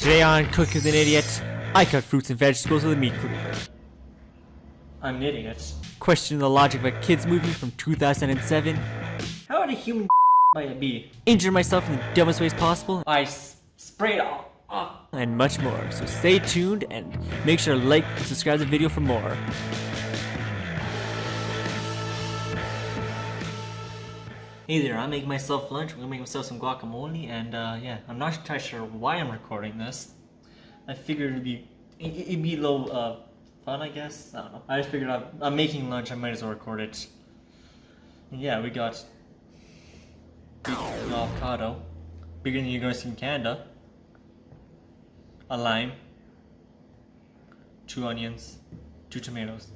Today on Cook with an Idiot, I cut fruits and vegetables with a meat cleaver. I'm an idiot. Question the logic of a kids movie from 2007. How would a human might it be? Injure myself in the dumbest ways possible. I sprayed off. And much more. So stay tuned and make sure to like and subscribe to the video for more. Hey there, I'm making myself lunch. I'm gonna make myself some guacamole, and yeah, I'm not entirely sure why I'm recording this. I figured it'd be a little fun, I guess. I don't know. I just figured I'm making lunch. I might as well record it. And yeah, we got an avocado, bigger than you're gonna see in Canada. A lime, 2 onions, 2 tomatoes.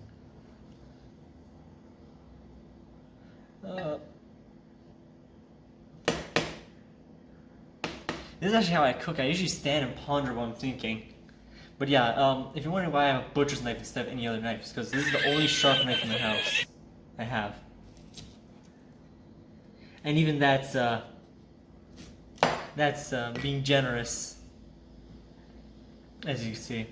This is actually how I cook. I usually stand and ponder what I'm thinking. But yeah, if you're wondering why I have a butcher's knife instead of any other knives, because this is the only sharp knife in the house I have. And even that's being generous, as you can see.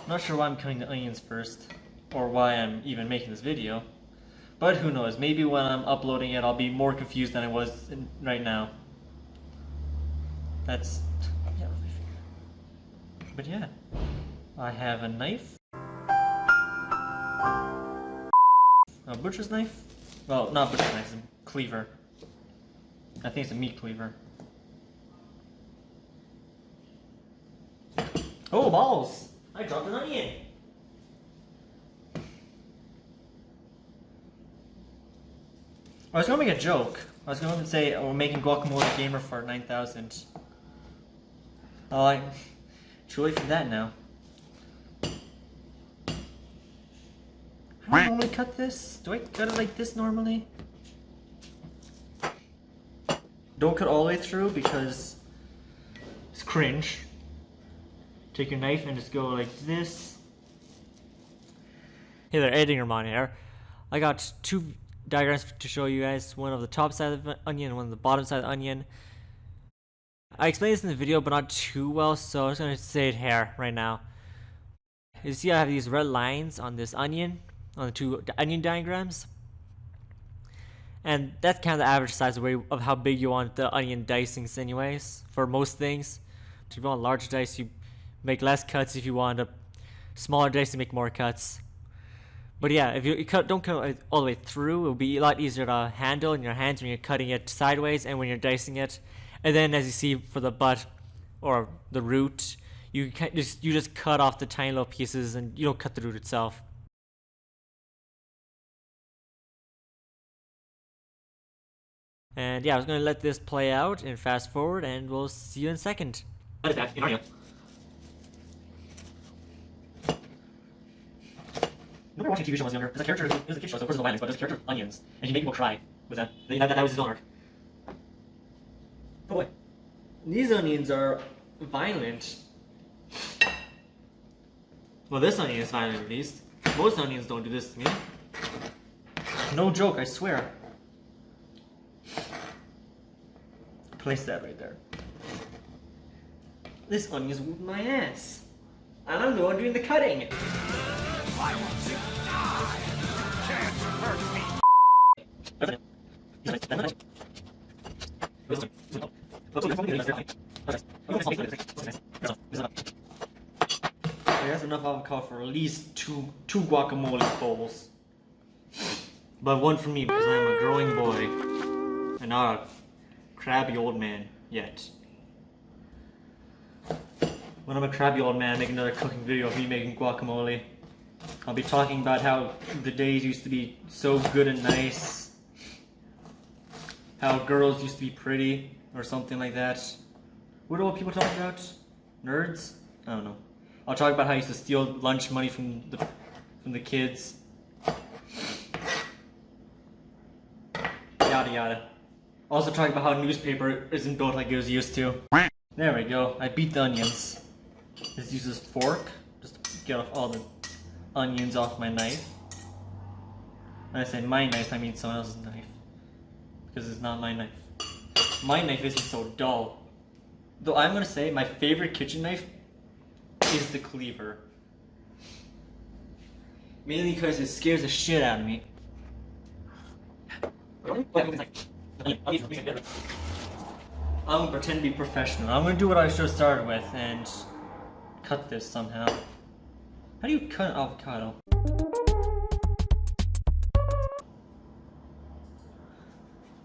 Not sure why I'm cutting the onions first, or why I'm even making this video. But who knows, maybe when I'm uploading it I'll be more confused than I was right now. That's, yeah, but yeah, I have a knife, a butcher's knife, well, not butcher's knife, it's a cleaver. I think it's a meat cleaver. Oh, balls! I dropped an onion! I was gonna make a joke. I was going to say, we're making Guacamole Gamer for 9,000. Oh, too late for that now. How do I normally cut this? Do I cut it like this normally? Don't cut all the way through because it's cringe. Take your knife and just go like this. Hey there, editing Ramon here. I got 2 diagrams to show you guys. One of the top side of the onion and one of the bottom side of the onion. I explained this in the video, but not too well, so I'm just going to say it here right now. You see I have these red lines on this onion, on the 2 onion diagrams. And that's kind of the average size of how big you want the onion dicings anyways, for most things. If you want large dice, you make less cuts. If you want a smaller dice, you make more cuts. But yeah, if you don't cut it all the way through, it'll be a lot easier to handle in your hands when you're cutting it sideways and when you're dicing it. And then, as you see for the butt or the root, you just cut off the tiny little pieces, and you don't cut the root itself. And yeah, I was gonna let this play out and fast forward, and we'll see you in a second. What is that? In Narnia. Remember watching a TV show when I was younger? There's a character, it was a kid show, so of course there's no violence, but there's a character, onions, and he made people cry with that. That was his own art. Oh boy. These onions are violent. Well, this onion is violent at least. Most onions don't do this to me. No joke, I swear. Place that right there. This onion's whooping my ass. And I'm the one doing the cutting. I want to die. Can't hurt me. That's enough avocado for at least two guacamole bowls. But 1 for me because I'm a growing boy and not a crabby old man yet. When I'm a crabby old man, I make another cooking video of me making guacamole. I'll be talking about how the days used to be so good and nice. How girls used to be pretty, or something like that. What do old people talk about? Nerds? I don't know. I'll talk about how I used to steal lunch money from the kids. Yada yada. Also talk about how newspaper isn't built like it was used to. There we go. I beat the onions. Just use this fork just to get off all the onions off my knife. When I say my knife, I mean someone else's knife. Because it's not my knife. My knife isn't so dull. Though I'm gonna say my favorite kitchen knife is the cleaver. Mainly because it scares the shit out of me. I'm gonna pretend to be professional. I'm gonna do what I should have started with and cut this somehow. How do you cut an avocado?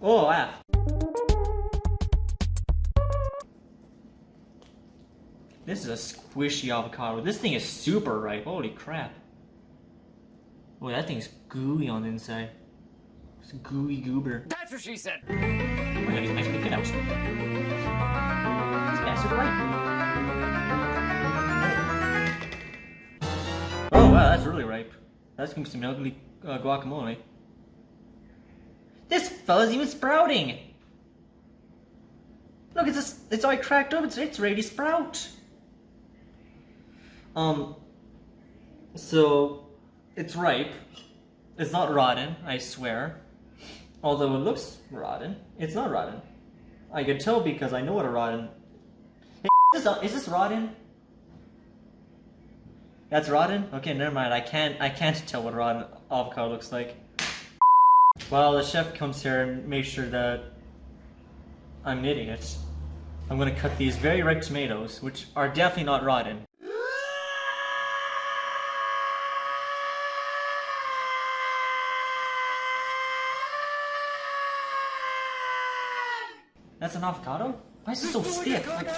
Oh, wow. This is a squishy avocado. This thing is super ripe. Holy crap. Oh, that thing's gooey on the inside. It's a gooey goober. That's what she said. Oh my god, he's actually good out. This guy's super ripe. Oh wow, that's really ripe. That's gonna be some ugly guacamole. This fella's even sprouting! Look, it's all cracked up, it's ready to sprout. So, it's ripe. It's not rotten, I swear. Although it looks rotten, it's not rotten. I can tell because I know what a rotten... Hey, is this rotten? That's rotten? Okay, never mind, I can't tell what rotten avocado looks like. While the chef comes here and makes sure that I'm an idiot, I'm gonna cut these very ripe tomatoes, which are definitely not rotten. That's an avocado? Why is it so stiff? Like,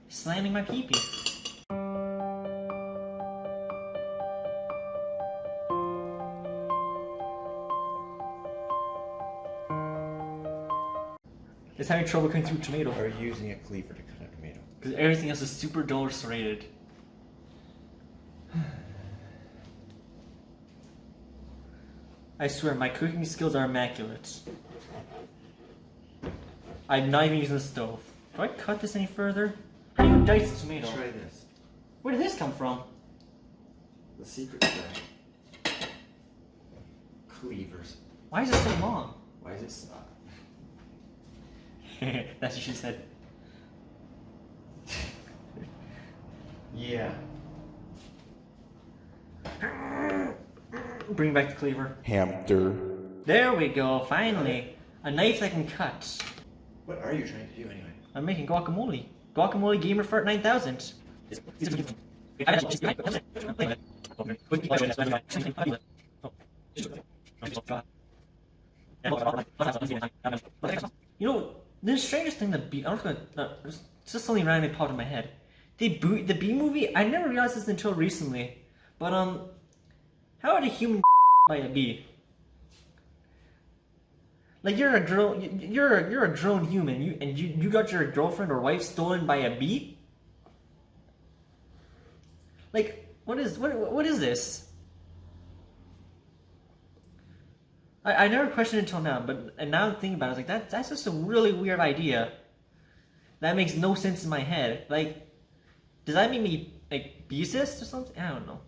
slamming my pee-pee. It's having trouble cutting through tomato. Are you using a cleaver to cut a tomato? Because everything else is super dull serrated. I swear, my cooking skills are immaculate. I'm not even using the stove. Do I cut this any further? How do you dice a tomato? Try this. Where did this come from? The secret stuff. Cleavers. Why is it so long? Why is it stuck? That's what she said. Yeah. Bring back the cleaver. Hamster. There we go, finally. A knife that can cut. What are you trying to do anyway? I'm making guacamole. Guacamole Gamer Fart 9000. You know, the strangest thing, it's just something randomly popped in my head. The Bee movie, I never realized this until recently. But how would a human by a bee? Like you're a grown human, you got your girlfriend or wife stolen by a bee? Like what is this? I never questioned it until now, and now thinking about it, I was like that's just a really weird idea. That makes no sense in my head. Like, does that make me like beast or something? I don't know.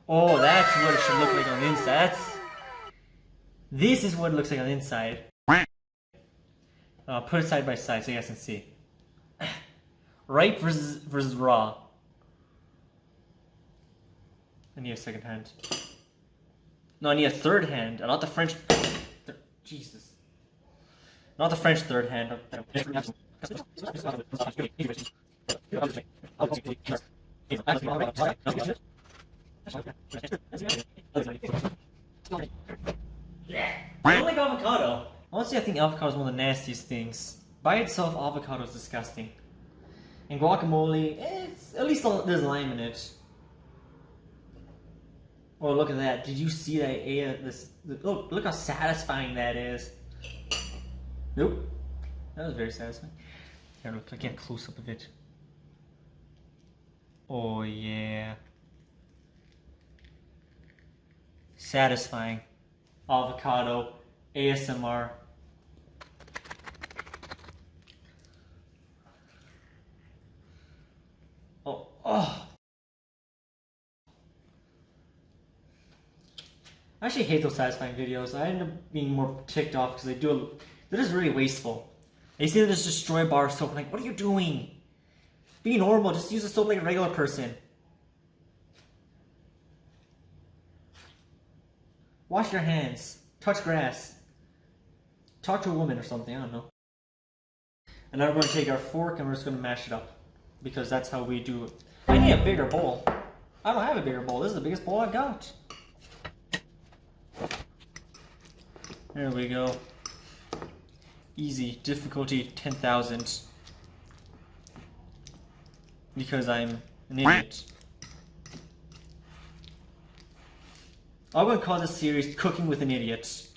Oh, that's what it should look like on the inside. This is what it looks like on the inside. Put it side by side so you guys can see. Ripe versus raw. I need a second hand. No, I need a third hand, and not the French. Jesus. Not the French third hand. I don't like avocado. Honestly, I think avocado is one of the nastiest things. By itself, avocado is disgusting. And guacamole, at least there's lime in it. Oh, look at that. Did you see that? Look how satisfying that is. Nope. That was very satisfying. Here, look, I get a close up of it. Oh, yeah. Satisfying. Avocado. ASMR. Oh, I actually hate those satisfying videos. I end up being more ticked off because they're just really wasteful. They seem to just destroy bar soap. I'm like, what are you doing? Be normal, just use a soap like a regular person. Wash your hands. Touch grass. Talk to a woman or something, I don't know. And now we're going to take our fork and we're just going to mash it up. Because that's how we do it. I need a bigger bowl. I don't have a bigger bowl. This is the biggest bowl I've got. There we go. Easy. Difficulty 10,000. Because I'm an idiot. I'm going to call this series Cooking with an Idiot.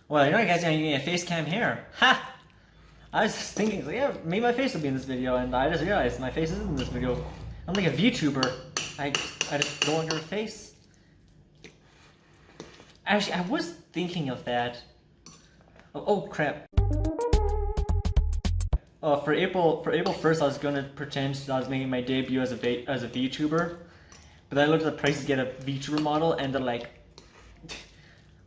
Well, you know, guys, you need a face cam here. Ha! I was just thinking, yeah, maybe my face will be in this video, and I just realized my face isn't in this video. I'm like a VTuber. I just go under a face. Actually, I was thinking of that. Oh crap. For April 1st, I was gonna pretend that I was making my debut as a VTuber, but then I looked at the prices to get a VTuber model, and they're like,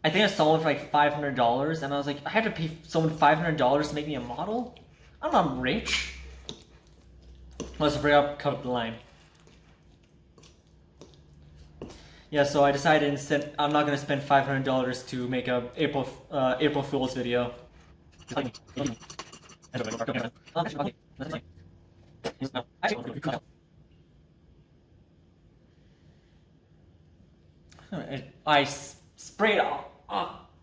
I think I saw one for like $500, and I was like, I had to pay someone $500 to make me a model? I'm not rich. Let's cut up the line. Yeah, so I decided instead I'm not gonna spend $500 to make a April Fool's video. I sprayed oh,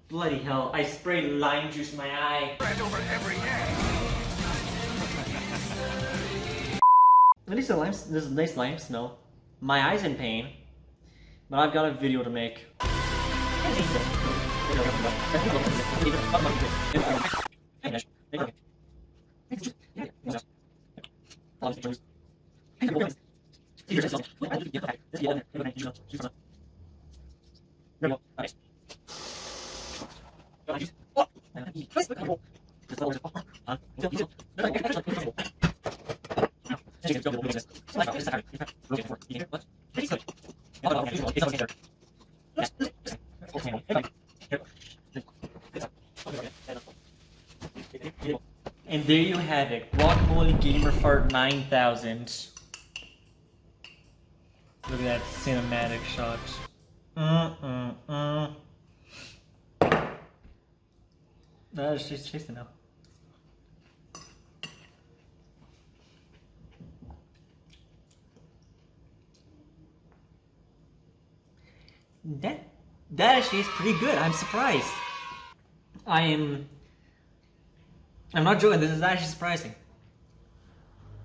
bloody hell! I sprayed lime juice in my eye. Over every At least there's a nice lime smell. My eye's in pain, but I've got a video to make. And there you have it, Guacamole Gamer Fart 9000. Look at that cinematic shot. It's just tasting now. That actually is pretty good. I'm surprised. I'm not joking. This is actually surprising.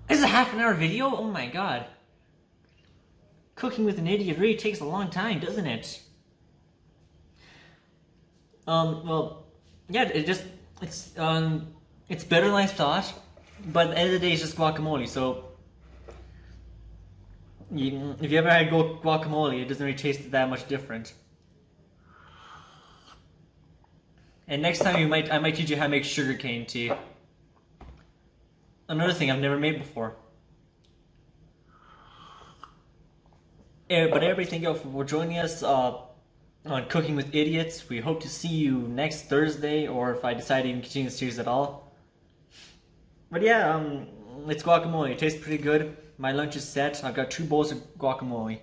This is a half-an-hour video? Oh my god. Cooking with an Idiot really takes a long time, doesn't it? Well, yeah, it's better than I thought, but at the end of the day, it's just guacamole, so if you ever had guacamole, it doesn't really taste that much different. And next time I might teach you how to make sugarcane tea. Another thing I've never made before. But everybody, thank you for joining us on Cooking with Idiots. We hope to see you next Thursday, or if I decide to even continue the series at all. But yeah, it's guacamole. It tastes pretty good. My lunch is set. I've got 2 bowls of guacamole.